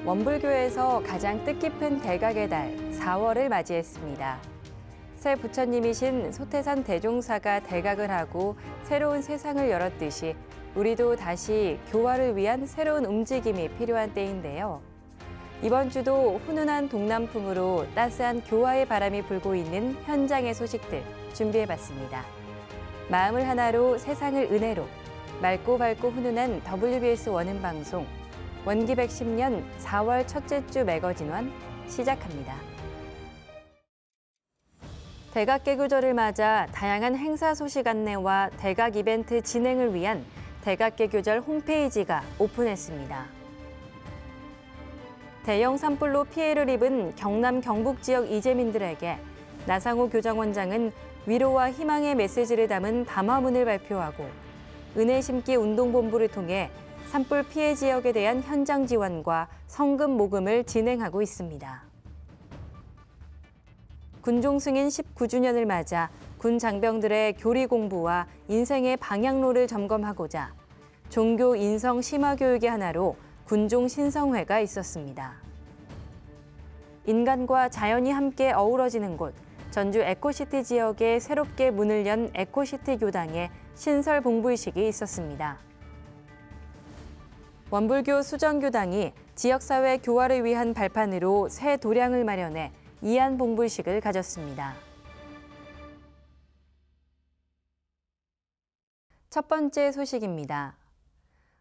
원불교에서 가장 뜻깊은 대각의 달 4월을 맞이했습니다. 새 부처님이신 소태산 대종사가 대각을 하고 새로운 세상을 열었듯이 우리도 다시 교화를 위한 새로운 움직임이 필요한 때인데요. 이번 주도 훈훈한 동남풍으로 따스한 교화의 바람이 불고 있는 현장의 소식들 준비해봤습니다. 마음을 하나로 세상을 은혜로 맑고 밝고 훈훈한 WBS 원음방송 원기 110년 4월 첫째 주 매거진원 시작합니다. 대각개교절을 맞아 다양한 행사 소식 안내와 대각 이벤트 진행을 위한 대각개교절 홈페이지가 오픈했습니다. 대형 산불로 피해를 입은 경남 경북 지역 이재민들에게 나상호 교장원장은 위로와 희망의 메시지를 담은 담화문을 발표하고 은혜 심기 운동본부를 통해 산불 피해 지역에 대한 현장 지원과 성금 모금을 진행하고 있습니다. 군종 승인 19주년을 맞아 군 장병들의 교리 공부와 인생의 방향로를 점검하고자 종교 인성 심화 교육의 하나로 군종 신성회가 있었습니다. 인간과 자연이 함께 어우러지는 곳, 전주 에코시티 지역에 새롭게 문을 연 에코시티 교당의 신설 봉부의식이 있었습니다. 원불교 수정교당이 지역사회 교화를 위한 발판으로 새 도량을 마련해 이안 봉부의식을 가졌습니다. 첫 번째 소식입니다.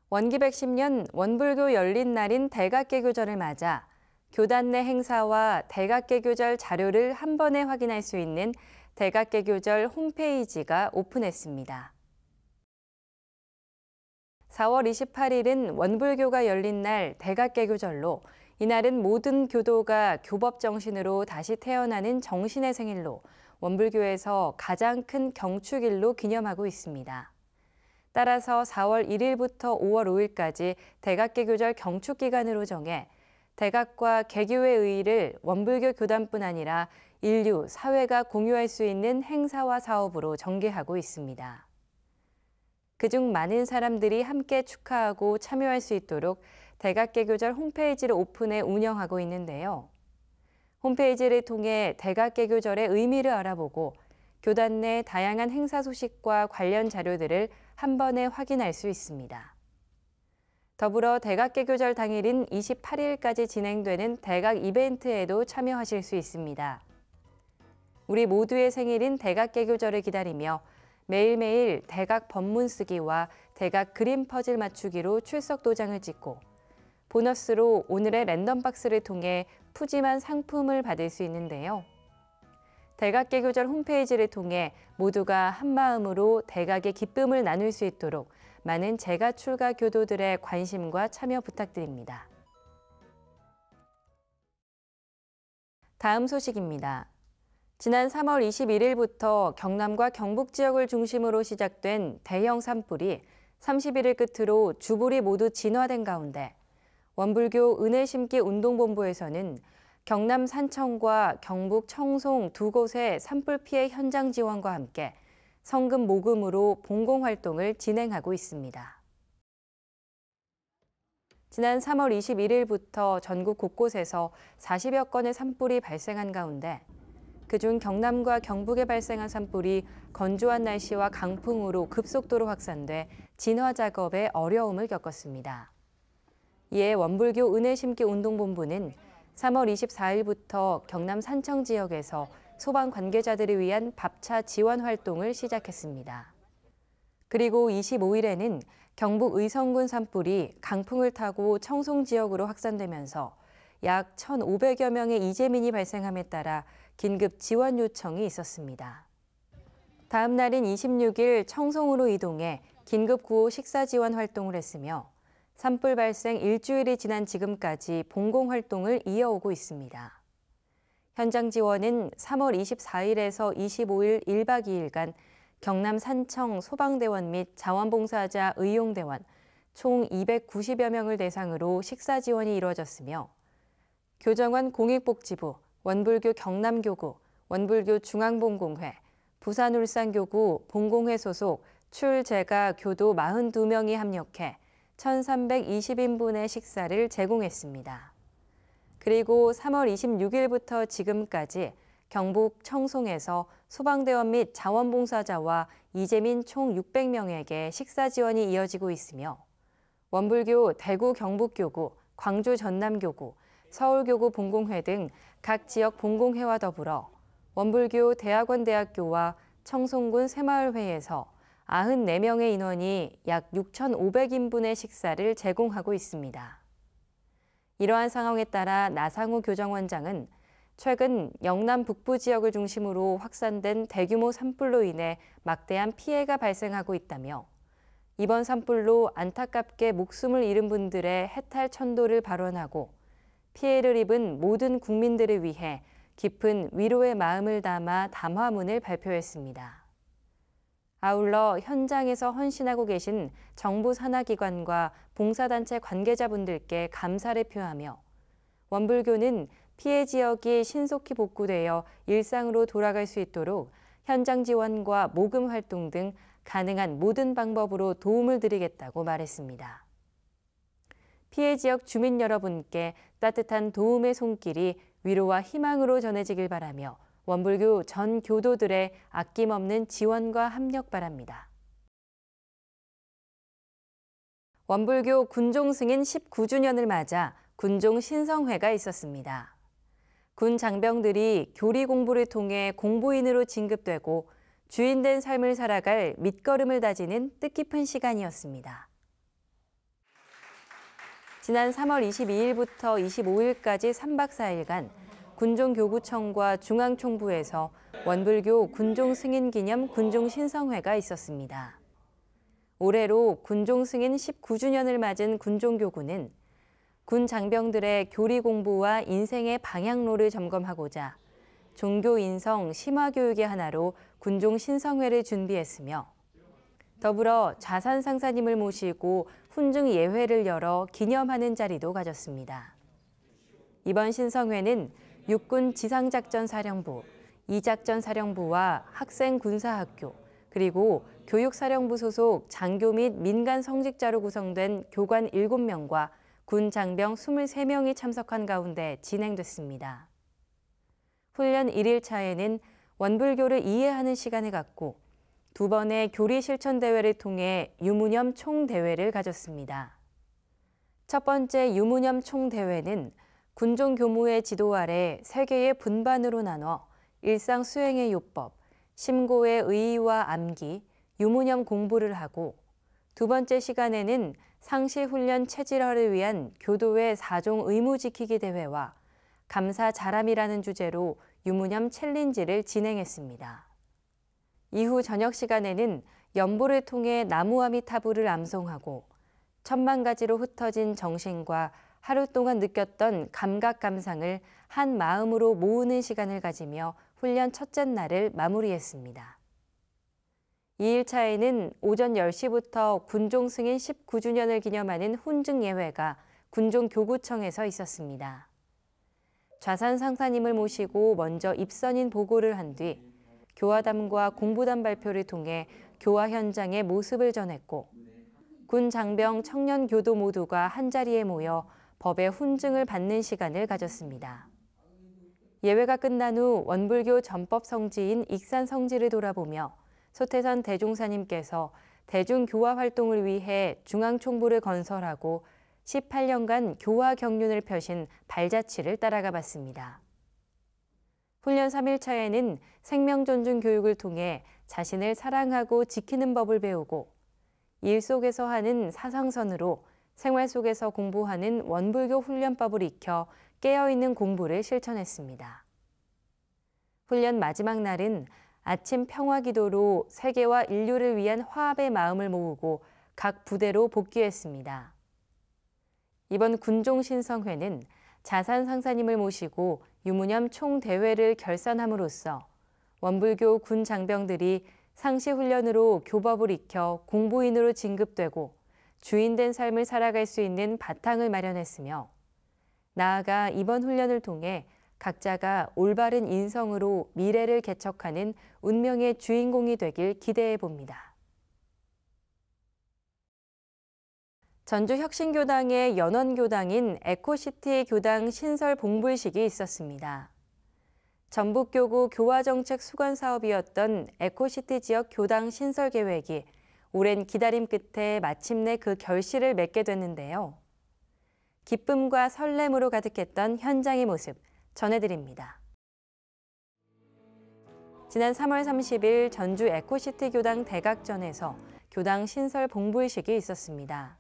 원기 110년 원불교 열린 날인 대각개교절을 맞아 교단 내 행사와 대각개교절 자료를 한 번에 확인할 수 있는 대각개교절 홈페이지가 오픈했습니다. 4월 28일은 원불교가 열린 날 대각개교절로 이날은 모든 교도가 교법 정신으로 다시 태어나는 정신의 생일로 원불교에서 가장 큰 경축일로 기념하고 있습니다. 따라서 4월 1일부터 5월 5일까지 대각개교절 경축기간으로 정해 대각과 개교의 의의를 원불교 교단뿐 아니라 인류, 사회가 공유할 수 있는 행사와 사업으로 전개하고 있습니다. 그중 많은 사람들이 함께 축하하고 참여할 수 있도록 대각개교절 홈페이지를 오픈해 운영하고 있는데요. 홈페이지를 통해 대각개교절의 의미를 알아보고 교단 내 다양한 행사 소식과 관련 자료들을 한 번에 확인할 수 있습니다. 더불어 대각개교절 당일인 28일까지 진행되는 대각 이벤트에도 참여하실 수 있습니다. 우리 모두의 생일인 대각개교절을 기다리며 매일매일 대각 법문 쓰기와 대각 그림 퍼즐 맞추기로 출석 도장을 찍고 보너스로 오늘의 랜덤 박스를 통해 푸짐한 상품을 받을 수 있는데요. 대각개교절 홈페이지를 통해 모두가 한마음으로 대각의 기쁨을 나눌 수 있도록 많은 재가 출가 교도들의 관심과 참여 부탁드립니다. 다음 소식입니다. 지난 3월 21일부터 경남과 경북 지역을 중심으로 시작된 대형 산불이 31일 끝으로 주불이 모두 진화된 가운데 원불교 은혜 심기 운동본부에서는 경남 산청과 경북 청송 두 곳의 산불 피해 현장 지원과 함께 성금 모금으로 봉공 활동을 진행하고 있습니다. 지난 3월 21일부터 전국 곳곳에서 40여 건의 산불이 발생한 가운데 그중 경남과 경북에 발생한 산불이 건조한 날씨와 강풍으로 급속도로 확산돼 진화 작업에 어려움을 겪었습니다. 이에 원불교 은혜 심기 운동본부는 3월 24일부터 경남 산청 지역에서 소방 관계자들을 위한 밥차 지원 활동을 시작했습니다. 그리고 25일에는 경북 의성군 산불이 강풍을 타고 청송 지역으로 확산되면서 약 1,500여 명의 이재민이 발생함에 따라 긴급 지원 요청이 있었습니다. 다음 날인 26일 청송으로 이동해 긴급 구호 식사 지원 활동을 했으며 산불 발생 일주일이 지난 지금까지 봉공 활동을 이어오고 있습니다. 현장 지원은 3월 24일에서 25일 1박 2일간 경남 산청 소방대원 및 자원봉사자 의용대원 총 290여 명을 대상으로 식사 지원이 이루어졌으며 교정원 공익복지부, 원불교 경남교구, 원불교 중앙봉공회, 부산울산교구 봉공회 소속 출제가 교도 42명이 합력해 1,320인분의 식사를 제공했습니다. 그리고 3월 26일부터 지금까지 경북 청송에서 소방대원 및 자원봉사자와 이재민 총 600명에게 식사 지원이 이어지고 있으며 원불교 대구 경북교구, 광주 전남교구, 서울교구 본공회 등 각 지역 본공회와 더불어 원불교 대학원대학교와 청송군 새마을회에서 94명의 인원이 약 6,500인분의 식사를 제공하고 있습니다. 이러한 상황에 따라 나상우 교정원장은 최근 영남 북부 지역을 중심으로 확산된 대규모 산불로 인해 막대한 피해가 발생하고 있다며 이번 산불로 안타깝게 목숨을 잃은 분들의 해탈 천도를 발언하고 피해를 입은 모든 국민들을 위해 깊은 위로의 마음을 담아 담화문을 발표했습니다. 아울러 현장에서 헌신하고 계신 정부 산하기관과 봉사단체 관계자분들께 감사를 표하며 원불교는 피해 지역이 신속히 복구되어 일상으로 돌아갈 수 있도록 현장 지원과 모금 활동 등 가능한 모든 방법으로 도움을 드리겠다고 말했습니다. 피해 지역 주민 여러분께 따뜻한 도움의 손길이 위로와 희망으로 전해지길 바라며 원불교 전 교도들의 아낌없는 지원과 합력 바랍니다. 원불교 군종 승인 19주년을 맞아 군종 신성회가 있었습니다. 군 장병들이 교리 공부를 통해 공부인으로 진급되고 주인된 삶을 살아갈 밑거름을 다지는 뜻깊은 시간이었습니다. 지난 3월 22일부터 25일까지 3박 4일간 군종교구청과 중앙총부에서 원불교 군종 승인 기념 군종 신성회가 있었습니다. 올해로 군종 승인 19주년을 맞은 군종교구는 군 장병들의 교리 공부와 인생의 방향로를 점검하고자 종교 인성 심화 교육의 하나로 군종 신성회를 준비했으며 더불어 자산 상사님을 모시고 훈증 예회를 열어 기념하는 자리도 가졌습니다. 이번 신성회는 육군 지상작전사령부, 이작전사령부와 학생군사학교, 그리고 교육사령부 소속 장교 및 민간 성직자로 구성된 교관 7명과 군 장병 23명이 참석한 가운데 진행됐습니다. 훈련 1일차에는 원불교를 이해하는 시간을 갖고 2번의 교리 실천 대회를 통해 유무념 총대회를 가졌습니다. 첫 번째 유무념 총대회는 군종 교무의 지도 아래 3개의 분반으로 나눠 일상 수행의 요법, 심고의 의의와 암기, 유무념 공부를 하고 두 번째 시간에는 상시 훈련 체질화를 위한 교도의 4종 의무 지키기 대회와 감사 잘함이라는 주제로 유무념 챌린지를 진행했습니다. 이후 저녁 시간에는 연보를 통해 나무아미타불을 암송하고 10,000가지로 흩어진 정신과 하루 동안 느꼈던 감각 감상을 한 마음으로 모으는 시간을 가지며 훈련 첫째 날을 마무리했습니다. 2일차에는 오전 10시부터 군종 승인 19주년을 기념하는 훈증 예회가 군종교구청에서 있었습니다. 좌산 상사님을 모시고 먼저 입선인 보고를 한 뒤 교화담과 공부담 발표를 통해 교화 현장의 모습을 전했고 군 장병 청년 교도 모두가 한자리에 모여 법의 훈증을 받는 시간을 가졌습니다. 예회가 끝난 후 원불교 전법 성지인 익산 성지를 돌아보며 소태선 대종사님께서 대중교화 활동을 위해 중앙총부를 건설하고 18년간 교화 경륜을 펴신 발자취를 따라가 봤습니다. 훈련 3일차에는 생명존중 교육을 통해 자신을 사랑하고 지키는 법을 배우고 일 속에서 하는 사상선으로 생활 속에서 공부하는 원불교 훈련법을 익혀 깨어있는 공부를 실천했습니다. 훈련 마지막 날은 아침 평화기도로 세계와 인류를 위한 화합의 마음을 모으고 각 부대로 복귀했습니다. 이번 군종신성회는 자산 상사님을 모시고 유무념 총대회를 결산함으로써 원불교 군 장병들이 상시 훈련으로 교법을 익혀 공부인으로 진급되고 주인된 삶을 살아갈 수 있는 바탕을 마련했으며 나아가 이번 훈련을 통해 각자가 올바른 인성으로 미래를 개척하는 운명의 주인공이 되길 기대해 봅니다. 전주혁신교당의 연원교당인 에코시티 교당 신설 봉불식이 있었습니다. 전북교구 교화정책 수건 사업이었던 에코시티 지역 교당 신설 계획이 오랜 기다림 끝에 마침내 그 결실을 맺게 됐는데요. 기쁨과 설렘으로 가득했던 현장의 모습 전해드립니다. 지난 3월 30일 전주 에코시티 교당 대각전에서 교당 신설 봉불식이 있었습니다.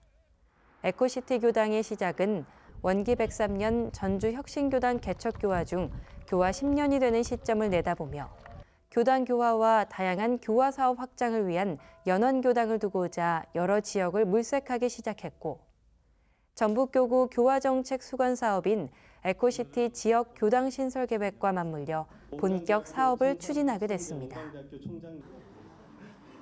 에코시티 교당의 시작은 원기 103년 전주 혁신교당 개척교화 중 교화 10년이 되는 시점을 내다보며 교당 교화와 다양한 교화 사업 확장을 위한 연원교당을 두고자 여러 지역을 물색하기 시작했고, 전북교구 교화정책 수건 사업인 에코시티 지역 교당 신설 계획과 맞물려 본격 사업을 추진하게 됐습니다.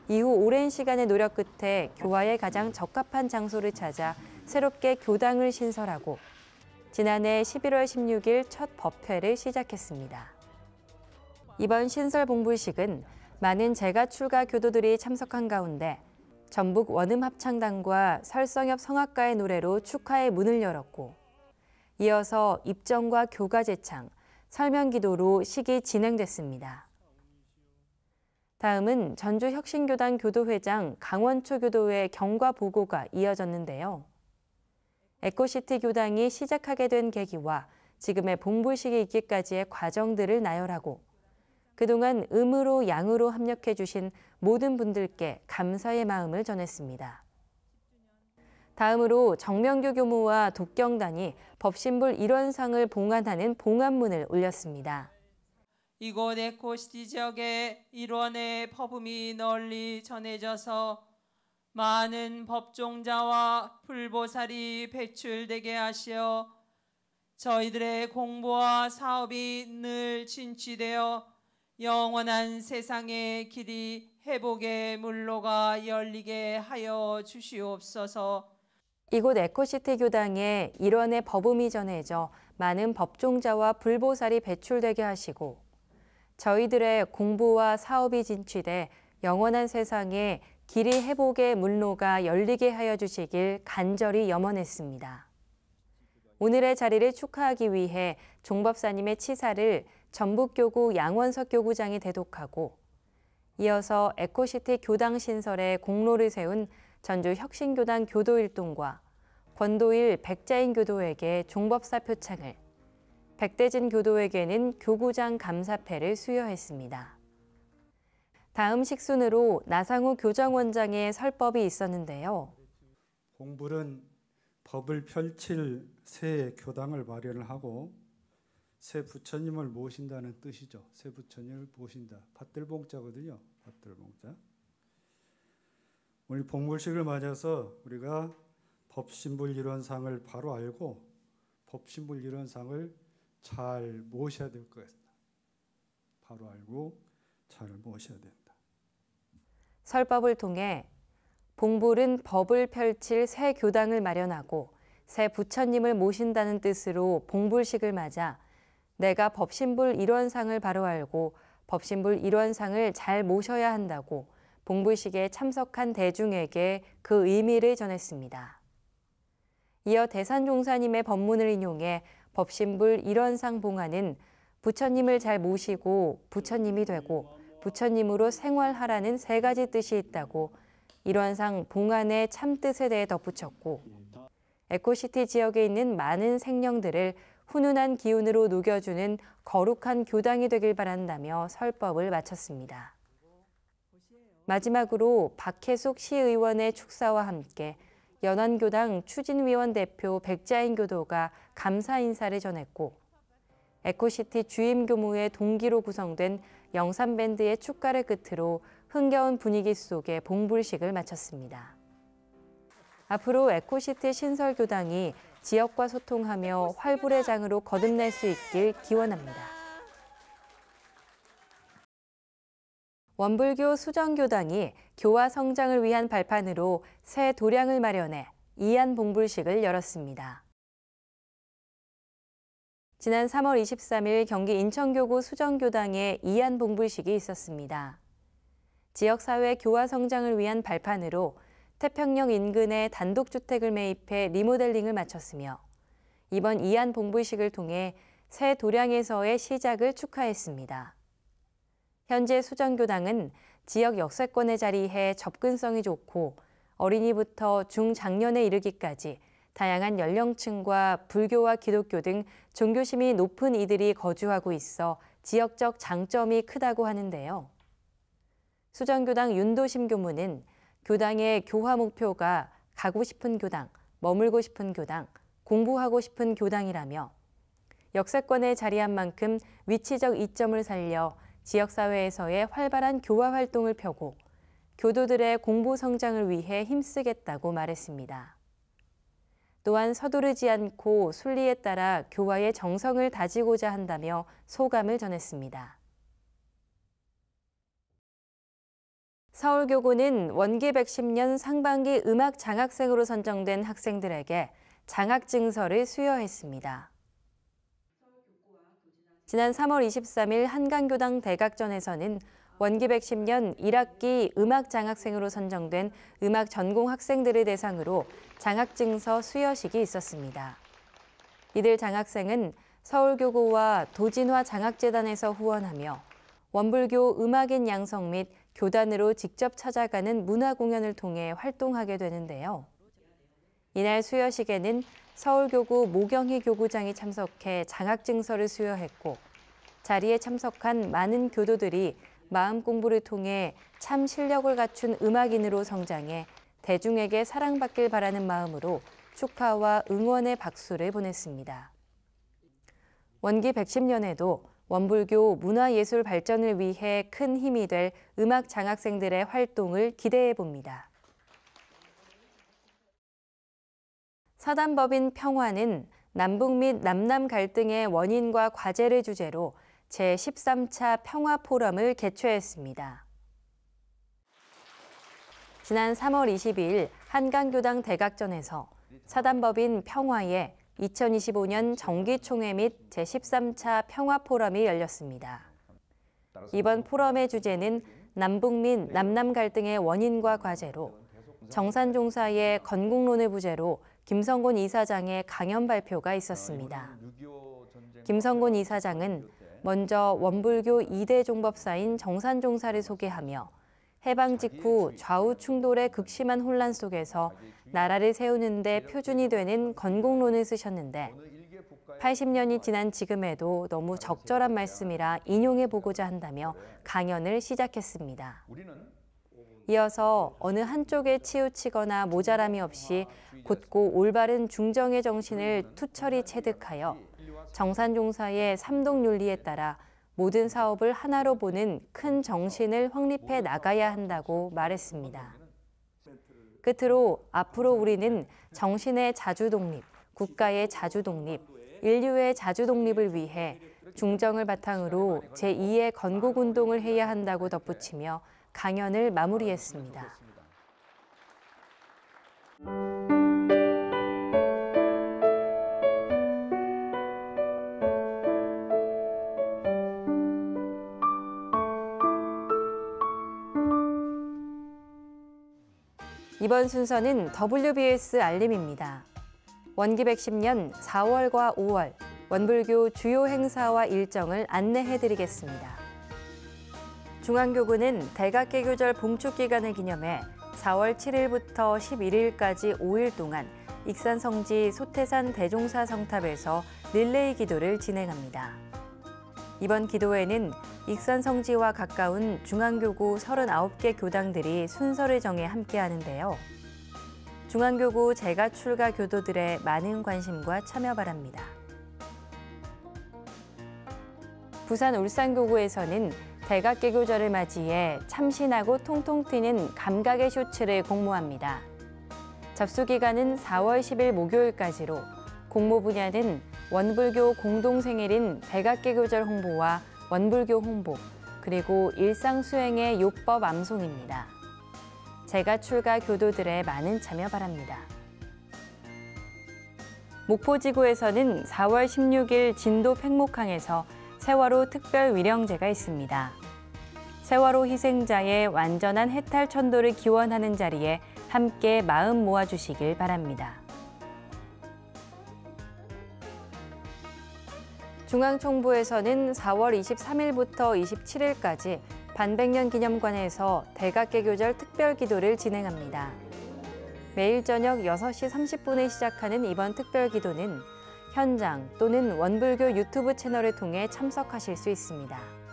이후 오랜 시간의 노력 끝에 교화에 가장 적합한 장소를 찾아 새롭게 교당을 신설하고 지난해 11월 16일 첫 법회를 시작했습니다. 이번 신설 봉불식은 많은 재가 출가 교도들이 참석한 가운데 전북 원음합창단과 설성엽 성악가의 노래로 축하의 문을 열었고, 이어서 입정과 교가 제창, 설명기도로 식이 진행됐습니다. 다음은 전주혁신교당 교도회장 강원초 교도의 경과 보고가 이어졌는데요. 에코시티 교당이 시작하게 된 계기와 지금의 봉불식이 있기까지의 과정들을 나열하고 그동안 음으로 양으로 합력해 주신 모든 분들께 감사의 마음을 전했습니다. 다음으로 정명교 교무와 독경단이 법신불 일원상을 봉안하는 봉안문을 올렸습니다. 이곳 에코시티 지역의 일원의 법음이 널리 전해져서 많은 법종자와 불보살이 배출되게 하시어 저희들의 공부와 사업이 늘 진취되어 영원한 세상의 길이 회복의 물로가 열리게 하여 주시옵소서. 이곳 에코시티 교당에 일원의 법음이 전해져 많은 법종자와 불보살이 배출되게 하시고 저희들의 공부와 사업이 진취돼 영원한 세상에 길이 회복의 물로가 열리게 하여 주시길 간절히 염원했습니다. 오늘의 자리를 축하하기 위해 종법사님의 치사를 전북교구 양원석 교구장이 대독하고 이어서 에코시티 교당 신설에 공로를 세운 전주혁신교당 교도일동과 권도일 백자인 교도에게 종법사 표창을, 백대진 교도에게는 교구장 감사패를 수여했습니다. 다음 식순으로 나상우 교정원장의 설법이 있었는데요. 봉불은 법을 펼칠 새 교당을 마련을 하고 새 부처님을 모신다는 뜻이죠. 새 부처님을 모신다. 밭들봉자거든요. 밭들봉자. 오늘 봉불식을 맞아서 우리가 법신불 일원상을 바로 알고 법신불 일원상을 잘 모셔야 될 것 같습니다. 바로 알고 잘 모셔야 된다. 설법을 통해 봉불은 법을 펼칠 새 교당을 마련하고 새 부처님을 모신다는 뜻으로 봉불식을 맞아 내가 법신불 일원상을 바로 알고 법신불 일원상을 잘 모셔야 한다고 봉불식에 참석한 대중에게 그 의미를 전했습니다. 이어 대산종사님의 법문을 인용해 법신불 일원상 봉안은 부처님을 잘 모시고 부처님이 되고 부처님으로 생활하라는 세 가지 뜻이 있다고 일원상 봉안의 참뜻에 대해 덧붙였고 에코시티 지역에 있는 많은 생명들을 훈훈한 기운으로 녹여주는 거룩한 교당이 되길 바란다며 설법을 마쳤습니다. 마지막으로 박혜숙 시의원의 축사와 함께 연원교당 추진위원 대표 백자인 교도가 감사 인사를 전했고 에코시티 주임교무의 동기로 구성된 영산밴드의 축가를 끝으로 흥겨운 분위기 속에 봉불식을 마쳤습니다. 앞으로 에코시티 신설교당이 지역과 소통하며 활불의 장으로 거듭날 수 있길 기원합니다. 원불교 수정교당이 교화 성장을 위한 발판으로 새 도량을 마련해 이안 봉불식을 열었습니다. 지난 3월 23일 경기 인천교구 수정교당에 이안 봉불식이 있었습니다. 지역사회 교화 성장을 위한 발판으로 태평역 인근에 단독주택을 매입해 리모델링을 마쳤으며 이번 이안 봉부식을 통해 새 도량에서의 시작을 축하했습니다. 현재 수정교당은 지역 역세권에 자리해 접근성이 좋고 어린이부터 중장년에 이르기까지 다양한 연령층과 불교와 기독교 등 종교심이 높은 이들이 거주하고 있어 지역적 장점이 크다고 하는데요. 수정교당 윤도심 교무는 교당의 교화 목표가 가고 싶은 교당, 머물고 싶은 교당, 공부하고 싶은 교당이라며 역세권에 자리한 만큼 위치적 이점을 살려 지역사회에서의 활발한 교화 활동을 펴고 교도들의 공부 성장을 위해 힘쓰겠다고 말했습니다. 또한 서두르지 않고 순리에 따라 교화의 정성을 다지고자 한다며 소감을 전했습니다. 서울교구는 원기 110년 상반기 음악 장학생으로 선정된 학생들에게 장학증서를 수여했습니다. 지난 3월 23일 한강교당 대각전에서는 원기 110년 1학기 음악 장학생으로 선정된 음악 전공 학생들을 대상으로 장학증서 수여식이 있었습니다. 이들 장학생은 서울교구와 도진화 장학재단에서 후원하며 원불교 음악인 양성 및 교단으로 직접 찾아가는 문화공연을 통해 활동하게 되는데요. 이날 수여식에는 서울교구 모경희 교구장이 참석해 장학증서를 수여했고 자리에 참석한 많은 교도들이 마음 공부를 통해 참 실력을 갖춘 음악인으로 성장해 대중에게 사랑받길 바라는 마음으로 축하와 응원의 박수를 보냈습니다. 원기 110년에도 원불교 문화예술 발전을 위해 큰 힘이 될 음악 장학생들의 활동을 기대해 봅니다. 사단법인 평화는 남북 및 남남 갈등의 원인과 과제를 주제로 제13차 평화포럼을 개최했습니다. 지난 3월 22일 한강교당 대각전에서 사단법인 평화의 2025년 정기총회 및 제13차 평화포럼이 열렸습니다. 이번 포럼의 주제는 남북 및 남남 갈등의 원인과 과제로 정산종사의 건국론을 부제로 김성곤 이사장의 강연 발표가 있었습니다. 김성곤 이사장은 먼저 원불교 2대 종법사인 정산종사를 소개하며 해방 직후 좌우 충돌의 극심한 혼란 속에서 나라를 세우는 데 표준이 되는 건국론을 쓰셨는데 80년이 지난 지금에도 너무 적절한 말씀이라 인용해 보고자 한다며 강연을 시작했습니다. 이어서 어느 한쪽에 치우치거나 모자람이 없이 곧고 올바른 중정의 정신을 투철히 체득하여 정산종사의 삼동윤리에 따라 모든 사업을 하나로 보는 큰 정신을 확립해 나가야 한다고 말했습니다. 끝으로 앞으로 우리는 정신의 자주독립, 국가의 자주독립, 인류의 자주독립을 위해 중정을 바탕으로 제2의 건국운동을 해야 한다고 덧붙이며 강연을 마무리했습니다. 이번 순서는 WBS 알림입니다. 원기 110년 4월과 5월 원불교 주요 행사와 일정을 안내해드리겠습니다. 중앙교구는 대각개교절 봉축기간을 기념해 4월 7일부터 11일까지 5일 동안 익산성지 소태산 대종사 성탑에서 릴레이 기도를 진행합니다. 이번 기도회는 익산성지와 가까운 중앙교구 39개 교당들이 순서를 정해 함께하는데요. 중앙교구 재가 출가 교도들의 많은 관심과 참여 바랍니다. 부산 울산교구에서는 대각개교절을 맞이해 참신하고 통통 튀는 감각의 쇼츠를 공모합니다. 접수 기간은 4월 10일 목요일까지로 공모 분야는 원불교 공동생일인 대각개교절 홍보와 원불교 홍보, 그리고 일상 수행의 요법 암송입니다. 재가 출가 교도들의 많은 참여 바랍니다. 목포지구에서는 4월 16일 진도 팽목항에서 세월호 특별 위령제가 있습니다. 세월호 희생자의 완전한 해탈 천도를 기원하는 자리에 함께 마음 모아주시길 바랍니다. 중앙총부에서는 4월 23일부터 27일까지 반백년 기념관에서 대각개교절 특별기도를 진행합니다. 매일 저녁 6시 30분에 시작하는 이번 특별기도는 현장 또는 원불교 유튜브 채널을 통해 참석하실 수 있습니다.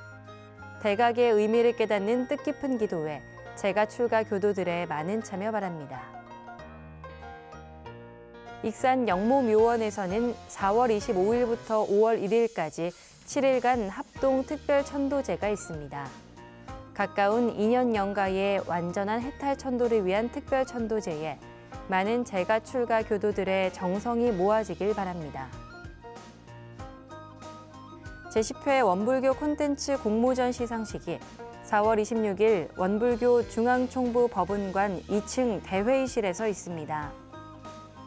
대각의 의미를 깨닫는 뜻깊은 기도에 재가 출가 교도들의 많은 참여 바랍니다. 익산 영모묘원에서는 4월 25일부터 5월 1일까지 7일간 합동 특별 천도제가 있습니다. 가까운 2년 연가의 완전한 해탈 천도를 위한 특별 천도제에 많은 재가 출가 교도들의 정성이 모아지길 바랍니다. 제10회 원불교 콘텐츠 공모전 시상식이 4월 26일 원불교 중앙총부 법운관 2층 대회의실에서 있습니다.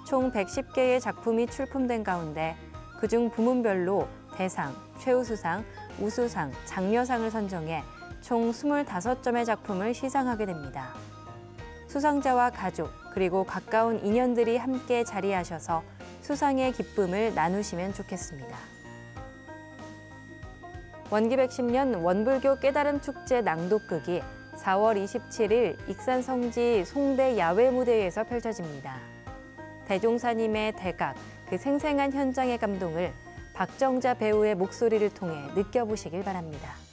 총 110개의 작품이 출품된 가운데 그중 부문별로 대상, 최우수상, 우수상, 장려상을 선정해 총 25점의 작품을 시상하게 됩니다. 수상자와 가족 그리고 가까운 인연들이 함께 자리하셔서 수상의 기쁨을 나누시면 좋겠습니다. 원기 110년 원불교 깨달음 축제 낭독극이 4월 27일 익산 성지 송대 야외 무대에서 펼쳐집니다. 대종사님의 대각, 그 생생한 현장의 감동을 박정자 배우의 목소리를 통해 느껴보시길 바랍니다.